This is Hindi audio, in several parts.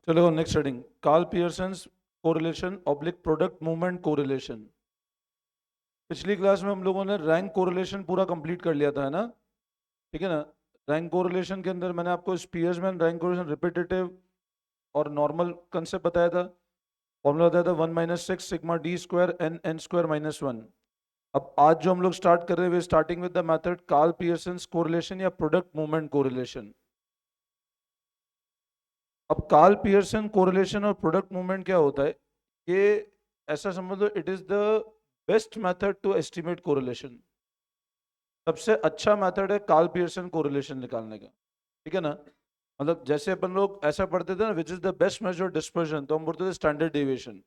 चलो next heading, Karl Pearson's correlation oblique product movement correlation. पिछली क्लास में हम लोगों ने रैंक कोरिलेशन पूरा कंप्लीट कर लिया था, है ना? ठीक है ना? रैंक कोरिलेशन के अंदर मैंने आपको स्पीयर्समैन रैंक कोरिलेशन रिपीटेटिव और नॉर्मल कंसेप्ट बताया था। फॉर्मूला बताया था 1 - 6 sigma d square n n square -1। अब आज जो हम लोग स्टार्ट कर रहे हैं, starting with the method Karl Pearson's correlation या प्रोडक्ट मूवमेंट कोरिलेशन। अब कार्ल पियर्सन कोरिलेशन और प्रोडक्ट मूवमेंट क्या होता है, ये ऐसा समझ लो, it is the best method to estimate correlation. सबसे अच्छा मेथड है कार्ल पियर्सन कोरिलेशन निकालने का। ठीक है ना? मतलब जैसे अपन लोग ऐसा पढ़ते थे ना, which is the best measure dispersion, तो हम बोलते थे स्टैंडर्ड डेविएशन।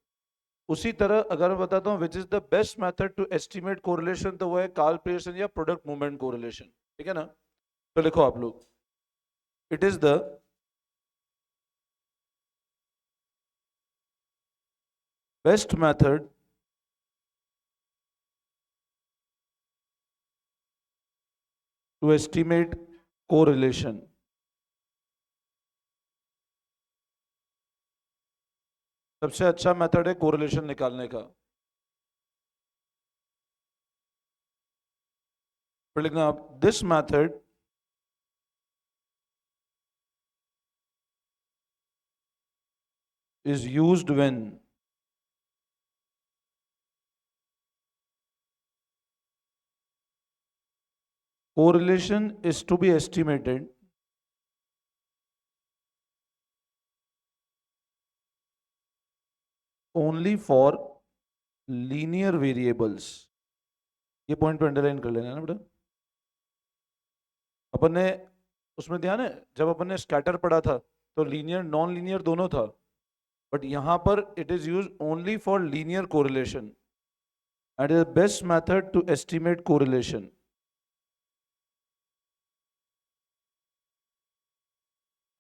उसी तरह अगर मैं बताता हूँ which is the best method to estimate correlation, तो वो है कार्ल पियर्सन या प्रोडक्ट मूवमेंट कोरिलेशन। ठीक है ना? तो लिखो आप लोग, it is the best method to estimate correlation. सबसे अच्छा मेथड है कोरिलेशन निकालने का। फिर लिखना आप, this method is used when correlation is to be estimated only for linear variables। ये पॉइंट पे अंडरलाइन कर लेना है ना बेटा। अपन ने उसमें ध्यान है, जब अपन ने स्कैटर पढ़ा था तो लीनियर नॉन लीनियर दोनों था, बट यहां पर it is use only for linear correlation and is best method to estimate correlation.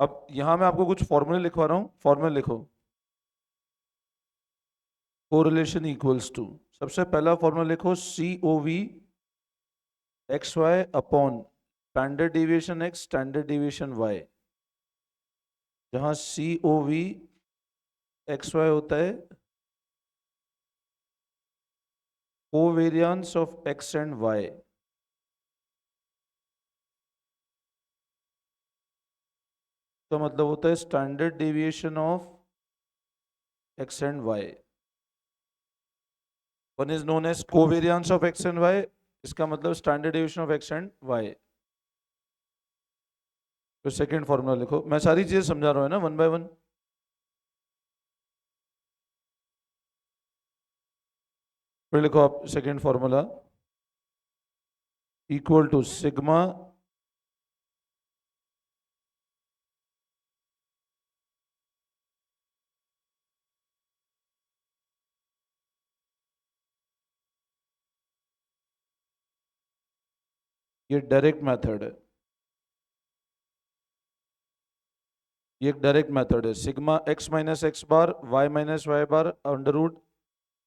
अब यहां मैं आपको कुछ फॉर्मूले लिखवा रहा हूं, फॉर्मूले लिखो। कोरिलेशन इक्वल्स टू, सबसे पहला फॉर्मूला लिखो, C O V X Y upon standard deviation X standard deviation Y, जहां C O V X Y होता है covariance of x and Y, तो मतलब होता है standard deviation of x and Y. One is known as covariance of x and Y, इसका मतलब standard deviation of x and Y. तो सेकंड फॉर्मूला लिखो, मैं सारी चीजें समझा रहा हूँ ना वन बाय वन। फिर लिखो आप second formula, equal to sigma ये डायरेक्ट मेथड है, ये एक डायरेक्ट मेथड है। Sigma x minus x bar Y minus Y bar under root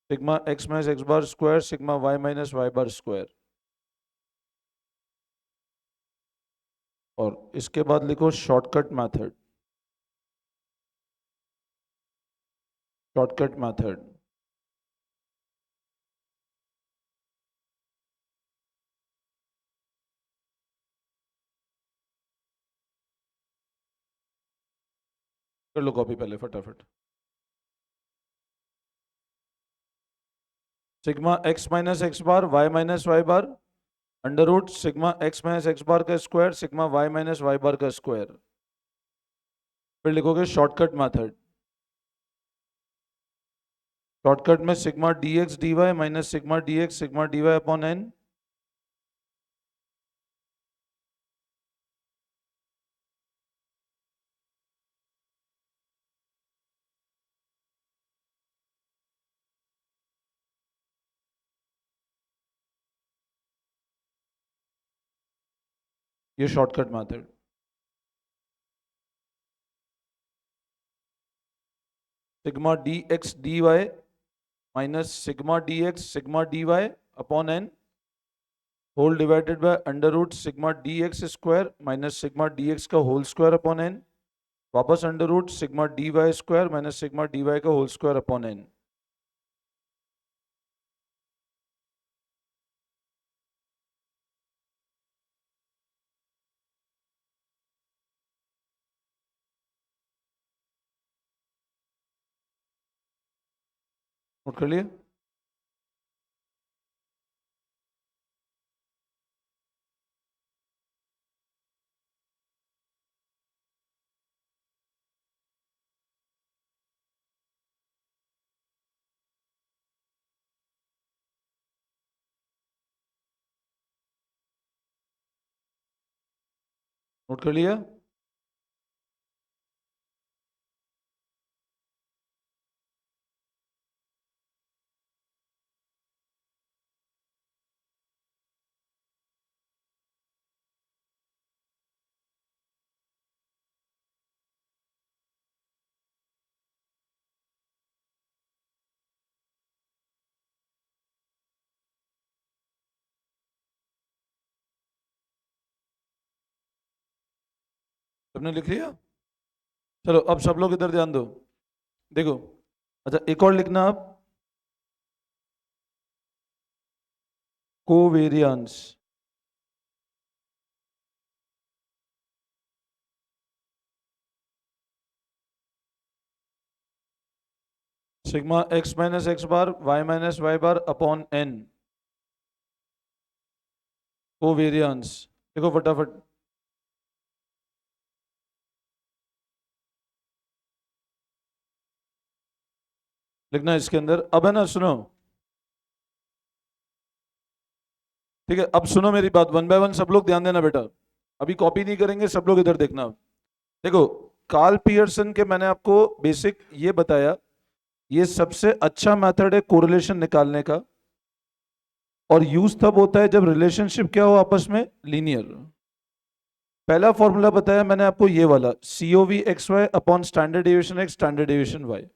sigma x minus x bar square sigma Y minus Y bar square. और इसके बाद लिखो शॉर्टकट मेथड, शॉर्टकट मेथड। कर लो कॉपी पहले फटाफट। Sigma x minus x bar Y minus Y bar under root sigma x minus x bar का square sigma Y minus Y bar का स्क्वायर। फिर लिखोगे शॉर्टकट मेथड, शॉर्टकट में sigma D x D Y minus sigma D x sigma D Y upon N. ये shortcut method. Sigma D x D Y minus sigma D x sigma D Y upon N whole divided by under root sigma D x square minus sigma D X का होल स्क्वायर अपॉन एन। वापस under root sigma D Y square minus sigma D Y का whole square upon N. Note कर लिए? नोट कर लिया? तुमने लिख लिया? चलो अब सब लोग इधर ध्यान दो। देखो, अच्छा एक और लिखना आप, covariance. Sigma x minus x bar Y minus Y bar upon N, covariance. देखो फटाफट लिखना इसके अंदर। अब है ना, सुनो, ठीक है? अब सुनो मेरी बात, वन बाय वन सब लोग ध्यान देना बेटा। अभी कॉपी नहीं करेंगे, सब लोग इधर देखना। देखो, कार्ल पियर्सन के मैंने आपको बेसिक ये बताया, ये सबसे अच्छा मेथड है कोरिलेशन निकालने का, और यूज तब होता है जब रिलेशनशिप क्या हो आपस में, लीनियर। पहला फॉर्मूला बताया मैंने आपको ये वाला, COV x Y upon standard deviation x standard deviation y.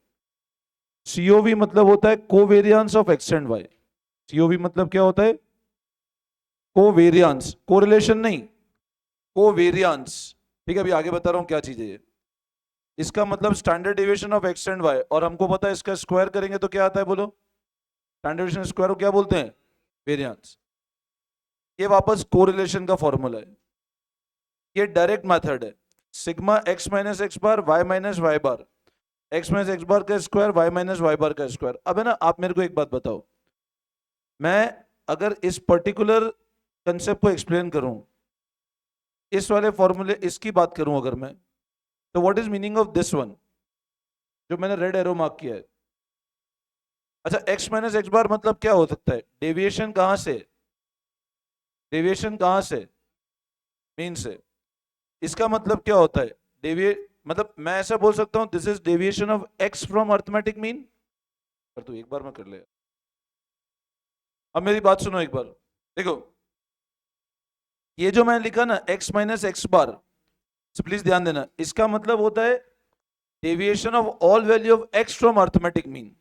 COV मतलब होता है covariance of x and y. COV मतलब क्या होता है? कोवेरियंस, कोरिलेशन नहीं, कोवेरियंस। ठीक है, अभी आगे बता रहा हूं क्या चीज है ये। इसका मतलब standard deviation of x and y, और हमको पता है इसका स्क्वायर करेंगे तो क्या आता है, बोलो? स्टैंडर्ड डेविएशन स्क्वायर को क्या बोलते हैं? वेरियंस। ये वापस कोरिलेशन का फॉर्मूला है, ये डायरेक्ट मेथड है। Sigma x minus x bar Y minus Y बार, एक्स माइनस एक्स बार का square Y minus Y bar का स्क्वायर। अब है ना, आप मेरे को एक बात बताओ, मैं अगर इस पर्टिकुलर कंसेप्ट को एक्सप्लेन करूं, इस वाले फॉर्मूले, इसकी बात करूं अगर मैं, तो what is meaning of this one जो मैंने रेड एरो मार्क किया है? अच्छा, एक्स माइनस एक्स बार मतलब क्या हो सकता है? डेविएशन कहां से? डेविएशन कहां से? मीन से। इसका मतलब क्या होता है? डेविएट मतलब मैं ऐसा बोल सकता हूं, this is deviation of X from arithmetic mean. कर तू एक बार में कर ले। अब मेरी बात सुनो एक बार, देखो, ये जो मैंने लिखा ना X minus x bar, please ध्यान देना, इसका मतलब होता है deviation of all value of X from arithmetic mean.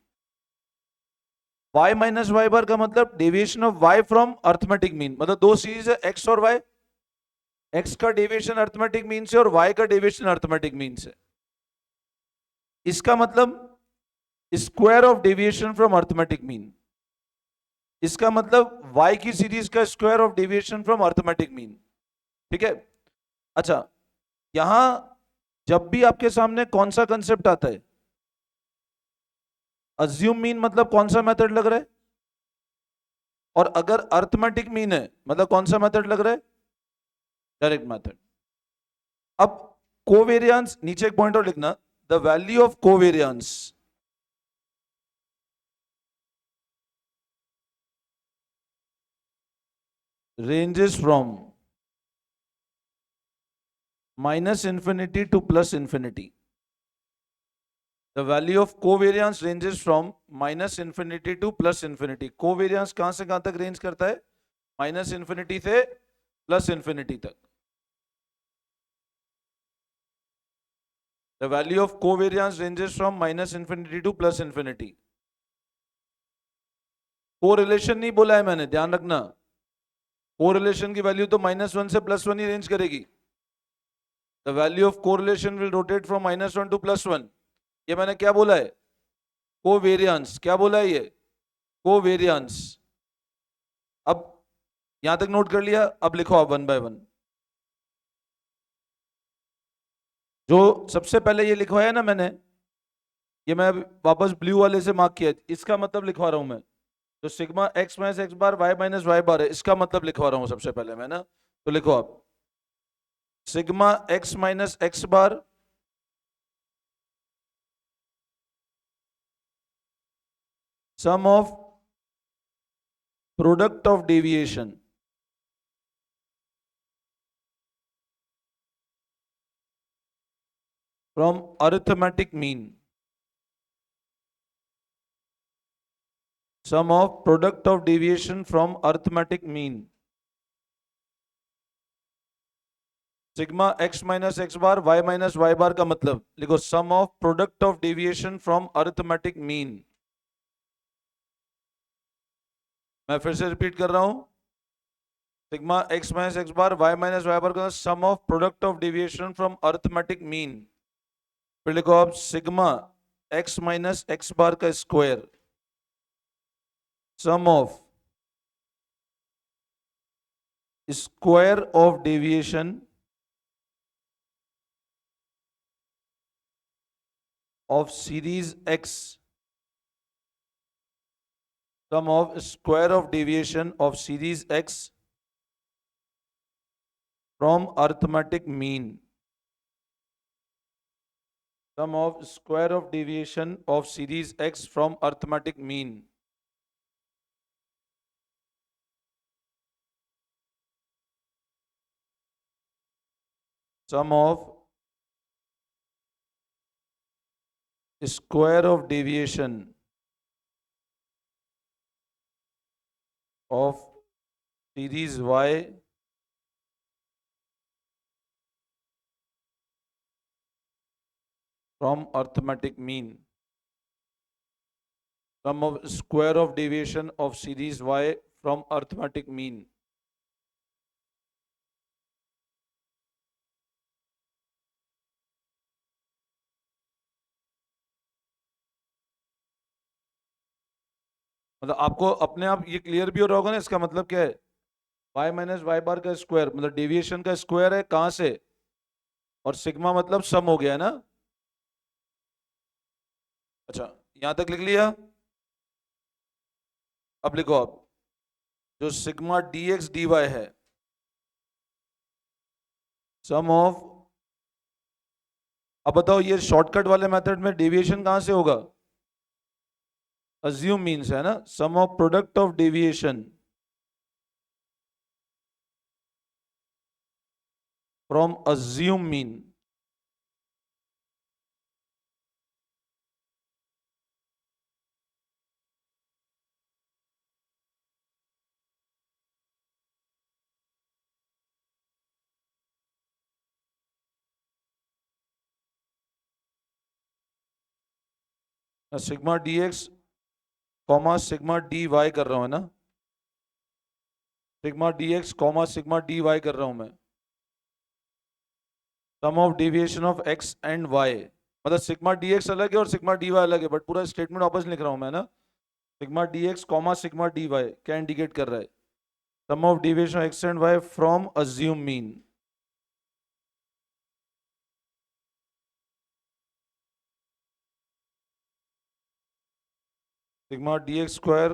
y minus Y bar का मतलब deviation of y from arithmetic mean. मतलब दो सीरीज है, x और y, x का डेविएशन अर्थमेटिक मीन से और y का डेविएशन अर्थमेटिक मीन से। इसका मतलब square of deviation from arithmetic mean. इसका मतलब y की सीरीज का square of deviation from arithmetic mean. ठीक है? अच्छा, यहां जब भी आपके सामने कौन सा कंसेप्ट आता है, अज्यूम मीन मतलब कौन सा मेथड लग रहा है, और अगर अर्थमेटिक मीन है मतलब कौन सा मेथड लग रहा है? Direct method. अब कोवेरियंस, नीचे एक पॉइंट और लिखना, the value of covariance ranges from minus infinity to plus infinity. The value of covariance ranges from minus infinity to plus infinity. Covariance कहां से कहां तक रेंज करता है? माइनस इंफिनिटी से प्लस इंफिनिटी तक। The value of covariance ranges from minus infinity to plus infinity. Correlation नहीं बोला है मैंने, ध्यान रखना। कोरिलेशन की वैल्यू तो -1 से +1 ही रेंज करेगी। The value of correlation will rotate from -1 to +1। ये मैंने क्या बोला है? कोवेरियंस। क्या बोला है ये? कोवेरियंस। अब यहां तक नोट कर लिया, अब लिखो आप वन बाय वन। जो सबसे पहले ये लिखवाया ना मैंने, ये मैं वापस ब्लू वाले से मार्क किया, इसका मतलब लिखवा रहा हूं मैं। तो sigma x minus x bar y minus Y बार है, इसका मतलब लिखवा रहा हूं सबसे पहले मैं ना। तो लिखो आप sigma x minus x bar sum of product of deviation from arithmetic mean, sum of product of deviation from arithmetic mean। Sigma x minus x bar y minus Y bar का मतलब लिखो sum of product of deviation from arithmetic mean. मैं फिर से रिपीट कर रहा हूं, sigma x minus x bar y minus Y bar का sum of product of deviation from arithmetic mean. फिर लिखो आप sigma x minus x bar का square sum of square of deviation of series x, sum of square of deviation of series x from arithmetic mean, sum of square of deviation of series x from arithmetic mean। Sum of square of deviation of series y from arithmetic mean, sum of square of deviation of series y from arithmetic mean। मतलब आपको अपने आप ये क्लियर भी हो रहा होगा ना, इसका मतलब क्या है? y माइनस वाई बार का स्क्वायर मतलब डेविएशन का स्क्वायर है, कहां से? और सिग्मा मतलब सम हो गया है ना। अच्छा, यहां तक लिख लिया। अब लिखो आप जो sigma D x D y है सम ऑफ, अब बताओ ये शॉर्टकट वाले मेथड में डेविएशन कहां से होगा? अज्यूम मीन्स है ना, sum of product of deviation from assume mean. Sigma D x comma sigma D y कर रहा हूं है ना, sigma D x comma sigma D y कर रहा हूं मैं, sum of deviation of x and y. मतलब सिग्मा डी एक्स अलग है और सिग्मा डी वाई अलग है, बट पूरा स्टेटमेंट वापस लिख रहा हूं मैं ना। Sigma D x comma sigma D y क्या इंडिकेट कर रहा है? Sum of deviation x and y from assume mean. Sigma D x square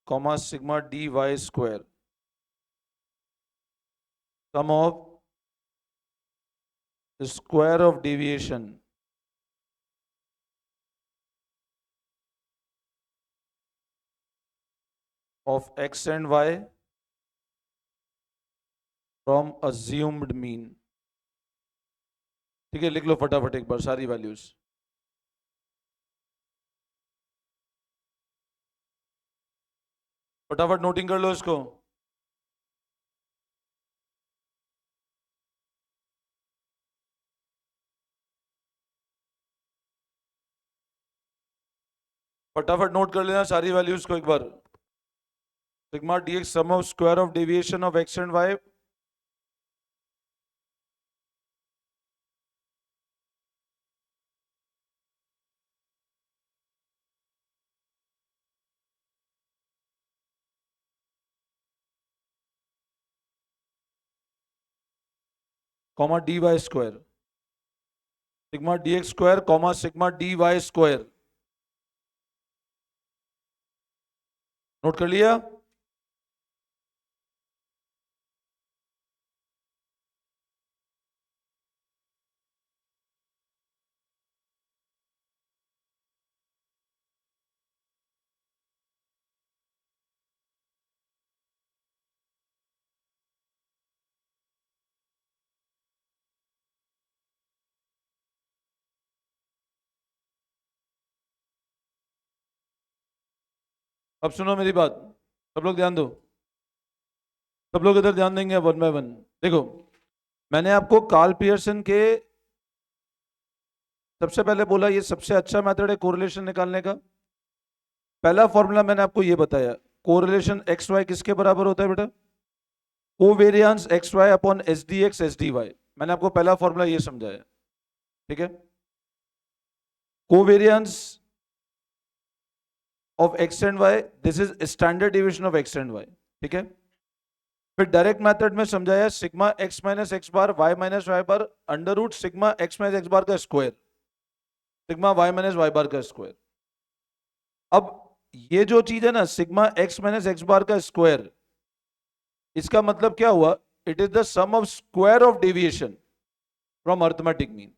comma sigma D Y square sum of square of deviation of x and y from assumed mean. ठीक है, लिख लो फटाफट एक बार सारी वैल्यूज। फटाफट नोटिंग कर लो इसको। फटाफट नोट कर लेना सारी वैल्यूज को एक बार। Sigma D x sum of square of deviation of x and y comma d Y square, sigma D x square comma sigma D Y square. Note कर लिया? अब सुनो मेरी बात, सब लोग ध्यान दो, सब लोग इधर ध्यान देंगे वन बाय वन। देखो, मैंने आपको कार्ल पियर्सन के सबसे पहले बोला ये सबसे अच्छा मेथड है कोरिलेशन निकालने का। पहला फॉर्मूला मैंने आपको ये बताया, कोरिलेशन एक्स वाई किसके बराबर होता है बेटा? Covariance x Y upon S D x S D y. मैंने आपको पहला फॉर्मूला ये समझाया, ठीक है? Covariance of x and y, this is standard division of x and y, ठीक है? फिर डायरेक्ट मेथड में समझाया sigma x minus x bar Y minus Y bar under root sigma x minus x bar का square sigma Y minus Y bar का स्क्वायर। अब ये जो चीज है ना sigma x minus x bar का स्क्वायर, इसका मतलब क्या हुआ? It is the sum of square of deviation from arithmetic mean.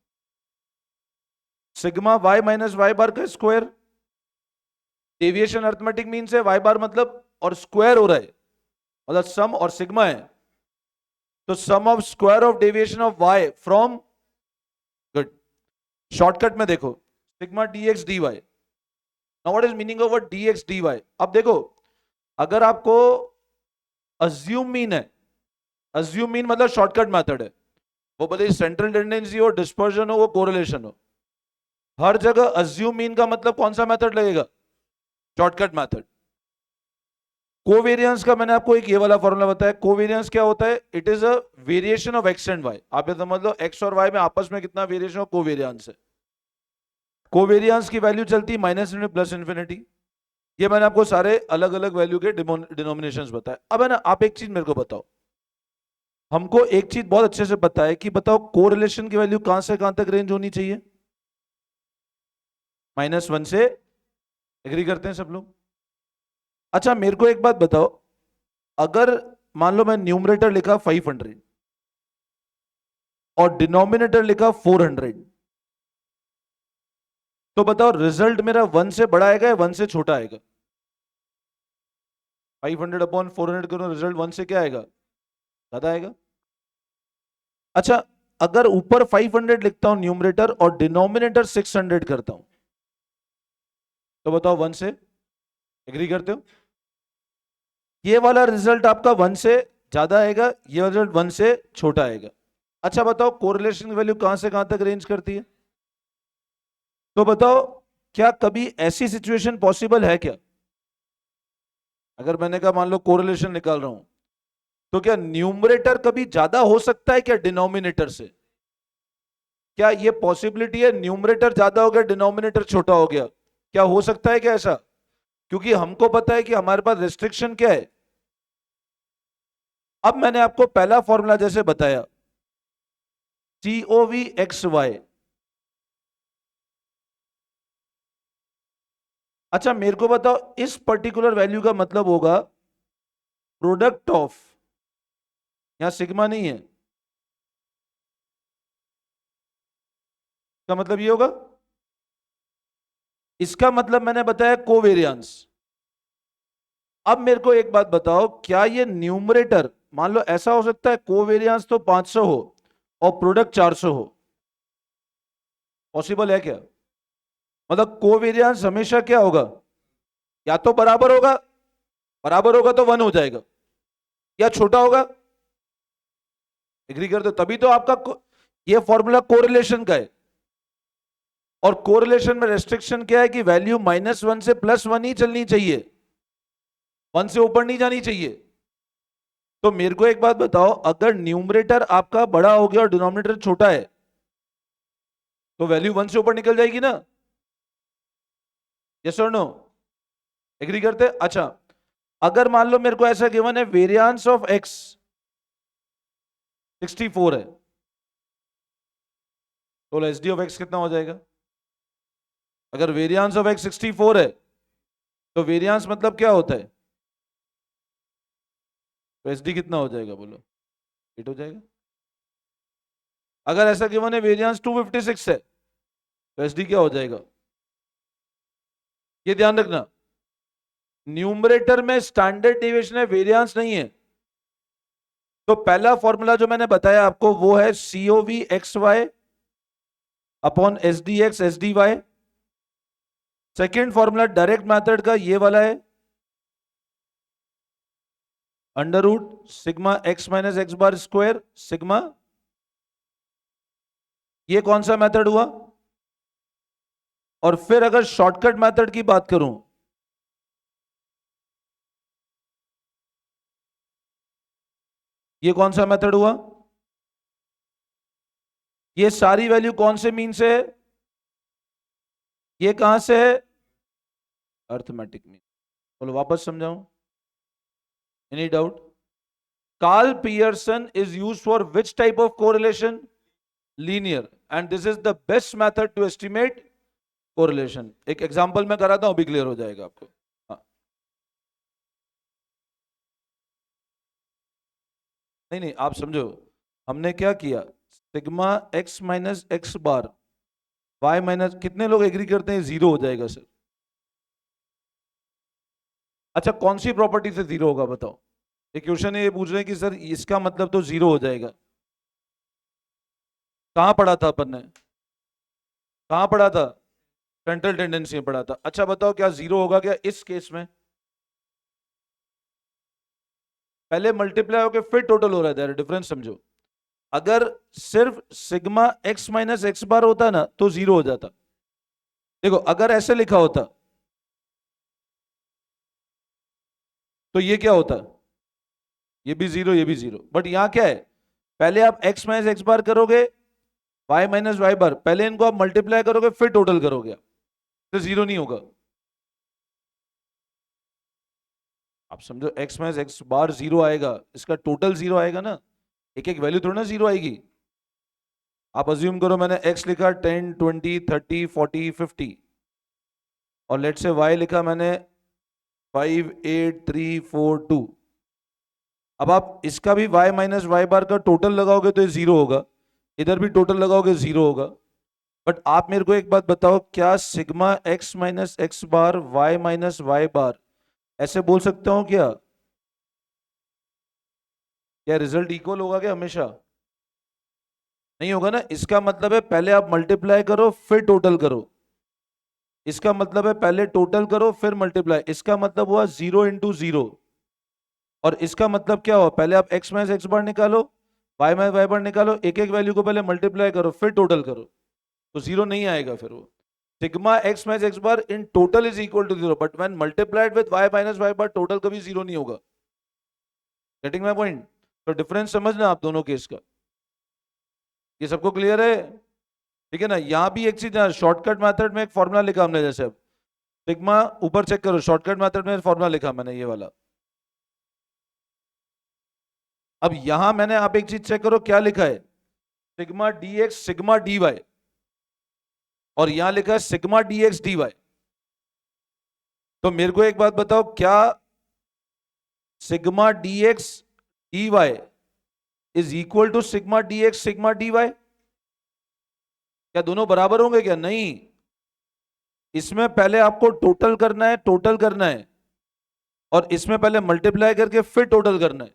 Sigma Y minus Y bar का स्क्वायर, डेविएशन अर्थमेटिक मीन से, वाई बार मतलब और स्क्वायर हो रहा है मतलब सम और सिग्मा है, तो sum of square of deviation of y from, good, shortcut में देखो sigma D x D y. Now what is meaning of d x D y? अब देखो, अगर आपको अज्यूम मीन है, अज्यूम मीन मतलब शॉर्टकट मेथड है, वो भले सेंट्रल टेंडेंसी हो, डिस्पर्जन हो, वो कोरिलेशन हो, हर जगह अज्यूम मीन का मतलब कौन सा मेथड लगेगा? Shortcut method. कोवेरियंस का मैंने आपको एक ये वाला फॉर्मूला बताया। कोवेरियंस क्या होता है? It is a variation of x and y. आप ये समझ लो एक्स और वाई में आपस में कितना वेरिएशन ऑफ कोवेरियंस है। कोवेरियंस की वैल्यू चलती है माइनस इनफिनिटी प्लस इन्फिनिटी। ये मैंने आपको सारे अलग अलग वैल्यू के डिनोमिनेशंस बताए। अब है ना, आप एक चीज मेरे को बताओ, हमको एक चीज बहुत अच्छे से पता है कि बताओ कोरिलेशन की वैल्यू कहां से कहां तक रेंज होनी चाहिए? -1 से, एग्री करते हैं सब लोग? अच्छा मेरे को एक बात बताओ, अगर मान लो मैं न्यूमरेटर लिखा 500 और डिनोमिनेटर लिखा 400, तो बताओ रिजल्ट मेरा 1 से बड़ा आएगा या 1 से छोटा आएगा? 500 अपॉन 400 करो, रिजल्ट 1 से क्या आएगा? ज्यादा आएगा। अच्छा, अगर ऊपर 500 लिखता हूं न्यूमरेटर और डिनोमिनेटर 600 करता हूं, तो बताओ 1 से, एग्री करते हो? ये वाला रिजल्ट आपका 1 से ज्यादा आएगा, ये रिजल्ट 1 से छोटा आएगा। अच्छा बताओ कोरिलेशन की वैल्यू कहां से कहां तक रेंज करती है? तो बताओ क्या कभी ऐसी सिचुएशन पॉसिबल है क्या? अगर मैंने कहा मान लो कोरिलेशन निकाल रहा हूं, तो क्या न्यूमरेटर कभी ज्यादा हो सकता है क्या डिनोमिनेटर से? क्या ये पॉसिबिलिटी है न्यूमरेटर ज्यादा हो गया डिनोमिनेटर छोटा हो गया? क्या हो सकता है क्या ऐसा? क्योंकि हमको पता है कि हमारे पास रेस्ट्रिक्शन क्या है। अब मैंने आपको पहला फॉर्मूला जैसे बताया, COV XY। अच्छा मेरे को बताओ, इस पर्टिकुलर वैल्यू का मतलब होगा प्रोडक्ट ऑफ, यहां सिग्मा नहीं है, का मतलब ये होगा, इसका मतलब मैंने बताया कोवेरियंस। अब मेरे को एक बात बताओ, क्या ये न्यूमरेटर, मान लो ऐसा हो सकता है कोवेरियंस तो 500 हो और प्रोडक्ट 400 हो, पॉसिबल है क्या? मतलब कोवेरियंस हमेशा क्या होगा? या तो बराबर होगा, बराबर होगा तो 1 हो जाएगा, या छोटा होगा, एग्री करते हो? तभी तो आपका ये फॉर्मूला कोरिलेशन का है। और कोरिलेशन में रेस्ट्रिक्शन क्या है कि वैल्यू -1 से +1 ही चलनी चाहिए, 1 से ऊपर नहीं जानी चाहिए। तो मेरे को एक बात बताओ, अगर न्यूमरेटर आपका बड़ा हो गया और डिनोमिनेटर छोटा है, तो वैल्यू 1 से ऊपर निकल जाएगी ना? यस और नो, एग्री करते? अच्छा अगर मान लो मेरे को ऐसा गिवन है वेरिएंस ऑफ एक्स 64 है, तो एस डी ऑफ एक्स कितना हो जाएगा? अगर वेरियांस ऑफ एक्स 64 है तो वेरियांस मतलब क्या होता है? तो एस डी कितना हो जाएगा बोलो? 8 हो जाएगा। अगर ऐसा गिवन है वेरियांस 256 है तो एस डी क्या हो जाएगा? ये ध्यान रखना, न्यूमरेटर में स्टैंडर्ड डेविएशन है, वेरियांस नहीं है। तो पहला फॉर्मूला जो मैंने बताया आपको वो है COV XY upon SDX SDY। Second formula direct method का ये वाला है, under root sigma x minus x bar square sigma. ये कौन सा मेथड हुआ? और फिर अगर शॉर्टकट मेथड की बात करूं, ये कौन सा मेथड हुआ? ये सारी वैल्यू कौन से मीन से है? ये कहां से है? Arithmetic mean. बोलो वापस समझाऊं, any doubt? Karl Pearson is used for which type of correlation? Linear, and this is the best method to estimate correlation. एक एग्जांपल मैं कराता हूं, अभी क्लियर हो जाएगा आपको। हाँ। नहीं आप समझो, हमने क्या किया, sigma x minus x bar y minus, कितने लोग एग्री करते हैं जीरो हो जाएगा सर? अच्छा कौन सी प्रॉपर्टी से जीरो होगा बताओ? एक क्वेश्चन ये पूछ रहे हैं कि सर इसका मतलब तो जीरो हो जाएगा। कहां पढ़ा था अपन ने? कहां पढ़ा था? फ्रंटल टेंडेंसी में पढ़ा था। अच्छा बताओ क्या जीरो होगा क्या इस केस में? पहले मल्टीप्लाई होकर फिर टोटल हो रहा है, डिफरेंस समझो। अगर सिर्फ सिग्मा x माइनस एक्स बार होता ना तो जीरो हो जाता। देखो अगर ऐसे लिखा होता तो ये क्या होता, ये भी जीरो ये भी जीरो। बट यहां क्या है, पहले आप x माइनस एक्स बार करोगे, y माइनस वाई बार, पहले इनको आप मल्टीप्लाई करोगे फिर टोटल करोगे, तो जीरो नहीं होगा। आप समझो x माइनस एक्स बार जीरो आएगा, इसका टोटल जीरो आएगा ना, एक एक वैल्यू थोड़ा ना जीरो आएगी। आप अज्यूम करो मैंने x लिखा 10 20 30 40 50 और लेट से y लिखा मैंने 5 8 3 4 2। अब आप इसका भी y माइनस वाई बार का टोटल लगाओगे तो ये जीरो होगा, इधर भी टोटल लगाओगे जीरो होगा। बट आप मेरे को एक बात बताओ, क्या sigma x minus x bar y minus Y बार ऐसे बोल सकते हो क्या? क्या रिजल्ट इक्वल होगा क्या हमेशा? नहीं होगा ना। इसका मतलब है पहले आप मल्टीप्लाई करो फिर टोटल करो, इसका मतलब है पहले टोटल करो फिर मल्टीप्लाई, इसका मतलब हुआ जीरो इंटू जीरो। और इसका मतलब क्या हुआ, पहले आप x माइनस एक्स बार निकालो, y माइनस वाई बार निकालो, एक एक वैल्यू को पहले मल्टीप्लाई करो फिर टोटल करो, तो जीरो नहीं आएगा फिर वो। Sigma x minus x bar in total is equal to zero, but when multiplied with y minus Y bar total कभी जीरो नहीं होगा। Getting my point? तो डिफरेंस समझना आप दोनों केस का। ये सबको क्लियर है? ठीक है ना। यहां भी एक चीज, शॉर्टकट मेथड में एक फॉर्मूला लिखा हमने, जैसे अब सिग्मा, ऊपर चेक करो शॉर्टकट मेथड में फॉर्मूला लिखा मैंने ये वाला। अब यहां मैंने, आप एक चीज चेक करो क्या लिखा है, sigma D x sigma D y, और यहां लिखा है sigma D x D y. तो मेरे को एक बात बताओ, क्या sigma D x D y is equal to sigma D x sigma D y? क्या दोनों बराबर होंगे क्या? नहीं, इसमें पहले आपको टोटल करना है, टोटल करना है, और इसमें पहले मल्टीप्लाई करके फिर टोटल करना है।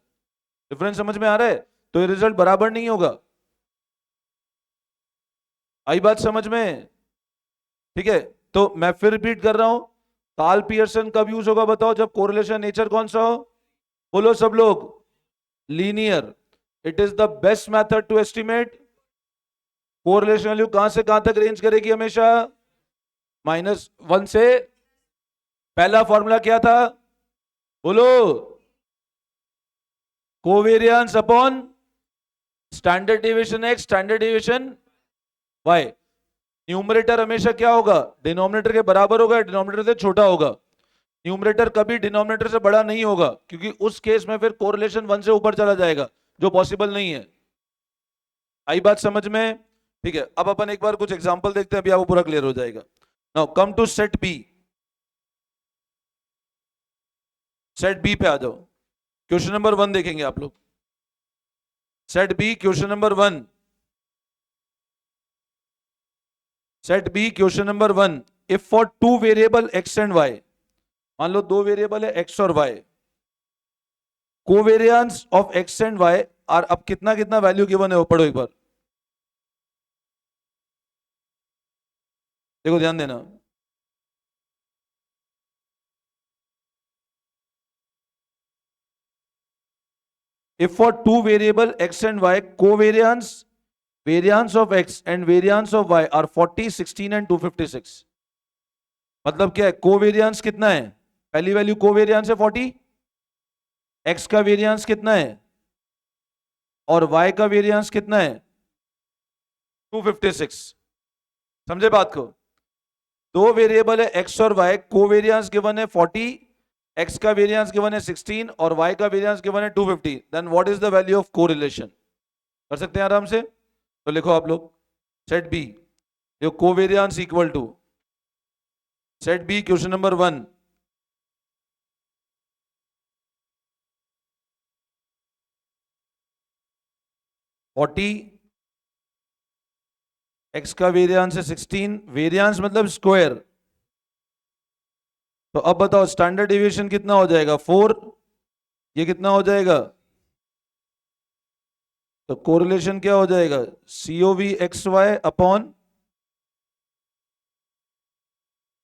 डिफरेंस समझ में आ रहा है? तो ये रिजल्ट बराबर नहीं होगा। आई बात समझ में? ठीक है, तो मैं फिर रिपीट कर रहा हूं, कार्ल पियर्सन कब यूज होगा बताओ, जब कोरिलेशन नेचर कौन सा हो? बोलो सब लोग, linear. It is the best method to estimate correlation value. कहां से कहां तक रेंज करेगी हमेशा? -1 से। पहला फॉर्मूला क्या था बोलो? Covariance upon standard deviation x, standard deviation y। Numerator हमेशा क्या होगा? डिनोमिनेटर के बराबर होगा, डिनोमिनेटर से छोटा होगा। न्यूमरेटर कभी डिनोमिनेटर से बड़ा नहीं होगा, क्योंकि उस केस में फिर कोरिलेशन 1 से ऊपर चला जाएगा, जो पॉसिबल नहीं है। आई बात समझ में? ठीक है, अब अपन एक बार कुछ एग्जांपल देखते हैं, अभी आपको पूरा क्लियर हो जाएगा। Now come to set B. Set B पे आ जाओ। क्वेश्चन नंबर 1 देखेंगे आप लोग। Set B question number 1। Set B question number 1। If for two variable x and y, मान लो दो वेरिएबल है एक्स और y, covariance of x and y are, अब कितना कितना वैल्यू गिवन है वो पढ़ो एक बार, देखो ध्यान देना। If for two variable x and y, covariance, variance of x and variance of y are 40, 16 and 256। मतलब क्या है, कोवेरियंस कितना है, पहली वैल्यू कोवेरियंस है 40, x का वेरियंस कितना है और y का वेरियंस कितना है 256। समझे बात को? दो वेरिएबल है x और y, कोवेरियंस गिवन है 40, x का वेरियंस गिवन है 16 और y का वेरियंस गिवन है 250। Then what is the value of correlation? कर सकते हैं आराम से। तो लिखो आप लोग, सेट बी जो covariance equal to, set B question number 1, forty, x का वेरियंस है 16, वेरियंस मतलब स्क्वायर। तो अब बताओ स्टैंडर्ड डेविएशन कितना हो जाएगा 4, ये कितना हो जाएगा, तो कोरिलेशन क्या हो जाएगा COV x Y upon,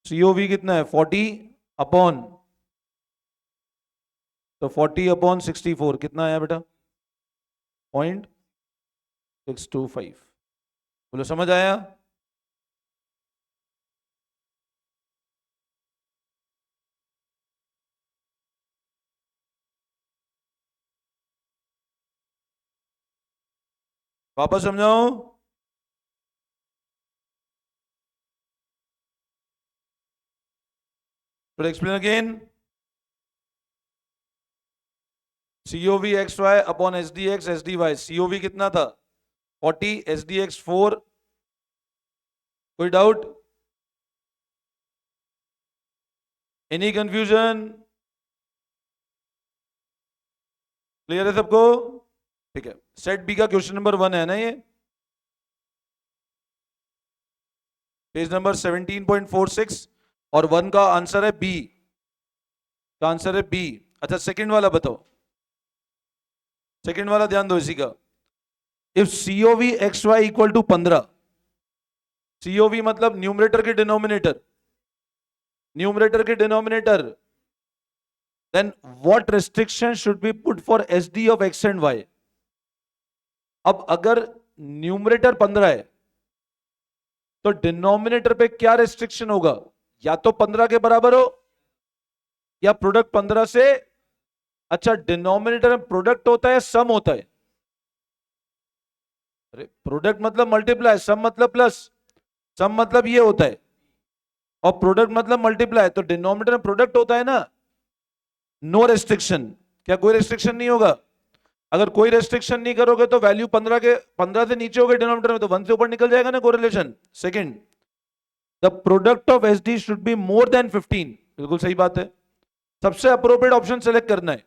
COV कितना है 40 अपॉन, तो 40 अपॉन 64 कितना आया बेटा 0.625। बोलो समझ आया? वापस समझाओ। फिर explain again. COV x Y upon S D x S D y, COV कितना था 40, एस डी एक्स 4। कोई डाउट? Any confusion? क्लियर है सबको? ठीक है, सेट बी का क्वेश्चन नंबर 1 है ना ये, पेज नंबर 17.46, और 1 का आंसर है बी, का आंसर है बी। अच्छा सेकंड वाला बताओ, सेकंड वाला ध्यान दो इसी का। If COV x y equal to 15, COV मतलब न्यूमरेटर के डिनोमिनेटर, न्यूमरेटर के denominator, then what restriction should be put for SD of x and y. अब अगर न्यूमरेटर 15 है तो डिनोमिनेटर पे क्या रेस्ट्रिक्शन होगा, या तो 15 के बराबर हो या प्रोडक्ट 15 से, अच्छा डिनोमिनेटर में प्रोडक्ट होता है सम होता है, अरे प्रोडक्ट मतलब मल्टीप्लाई, सम मतलब प्लस, सम मतलब ये होता है और प्रोडक्ट मतलब मल्टीप्लाई, तो डिनोमिनेटर में प्रोडक्ट होता है ना, नो रेस्ट्रिक्शन। क्या कोई रेस्ट्रिक्शन नहीं होगा? अगर कोई रेस्ट्रिक्शन नहीं करोगे तो वैल्यू 15 के 15 से नीचे हो गए डिनोमिनेटर में, तो 1 से ऊपर निकल जाएगा ना correlation. Second, the product of SD should be more than 15, बिल्कुल सही बात है, सबसे अप्रोप्रिएट ऑप्शन सेलेक्ट करना है।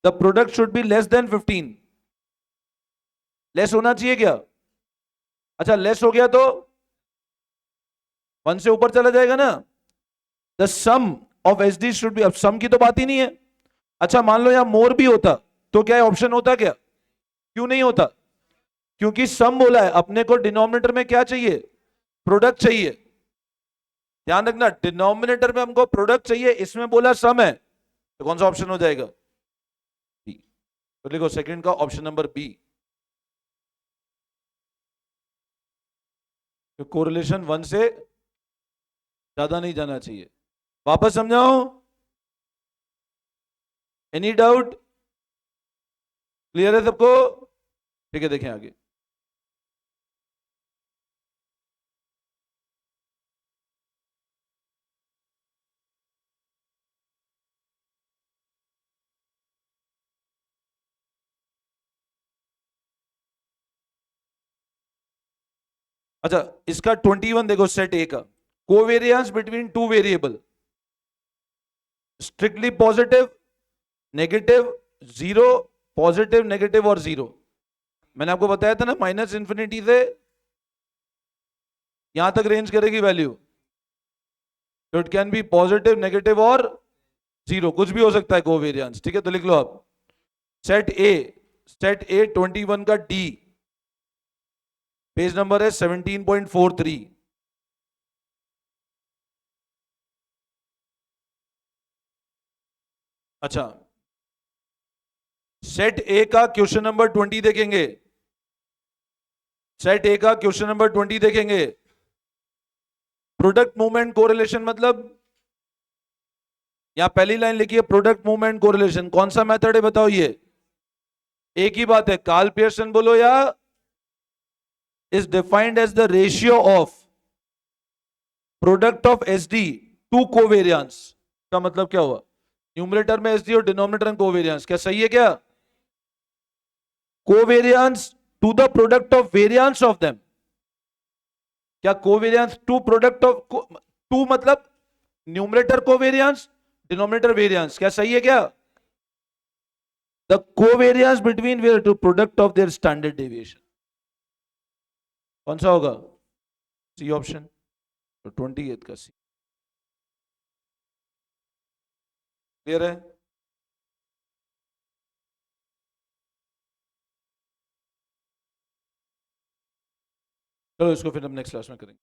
The product should be less than 15, less होना चाहिए क्या? अच्छा लेस हो गया तो 1 से ऊपर चला जाएगा ना। The sum of s d should be, अब सम की तो बात ही नहीं है। अच्छा मान लो यहां मोर भी होता तो क्या ऑप्शन होता क्या? क्यों नहीं होता? क्योंकि सम बोला है, अपने को डिनोमिनेटर में क्या चाहिए, प्रोडक्ट चाहिए। ध्यान रखना डिनोमिनेटर में हमको प्रोडक्ट चाहिए, इसमें बोला सम है, तो कौन सा ऑप्शन हो जाएगा? बी। तो लिखो सेकंड का ऑप्शन नंबर बी, तो कोरिलेशन 1 से ज्यादा नहीं जाना चाहिए। वापस समझाओ, एनी डाउट? क्लियर है सबको? ठीक है देखें आगे। अच्छा, इसका 21 देखो, सेट ए का covariance between two variable, strictly positive, negative, zero, positive, negative और जीरो। मैंने आपको बताया था ना, माइनस इंफिनिटी से यहां तक रेंज करेगी वैल्यू, तो it can be positive, negative और जीरो, कुछ भी हो सकता है कोवेरियंस। ठीक है, तो लिख लो आप सेट ए 21 का डी, पेज नंबर है 17.43। अच्छा, सेट ए का क्वेश्चन नंबर 20 देखेंगे, सेट ए का क्वेश्चन नंबर 20 देखेंगे। प्रोडक्ट मूवमेंट कोरिलेशन मतलब, यहां पहली लाइन लिखी है प्रोडक्ट मूवमेंट कोरिलेशन, कौन सा मेथड है बताओ ये? एक ही बात है, कार्ल पियर्सन बोलो या is defined as the ratio of product of SD to covariance. का मतलब क्या हुआ? न्यूमरेटर में एसडी और डिनोमिनेटर में कोवेरियंस, क्या सही है क्या? Covariance to the product of variance of them, क्या covariance to product of, to मतलब न्यूमरेटर कोवेरियंस, डिनोमिनेटर वेरियंस, क्या सही है क्या? The covariance between where to product of their standard deviation, कौन सा होगा? सी ऑप्शन, तो 28 का सी। क्लियर है? चलो इसको फिर हम नेक्स्ट क्लास में करेंगे।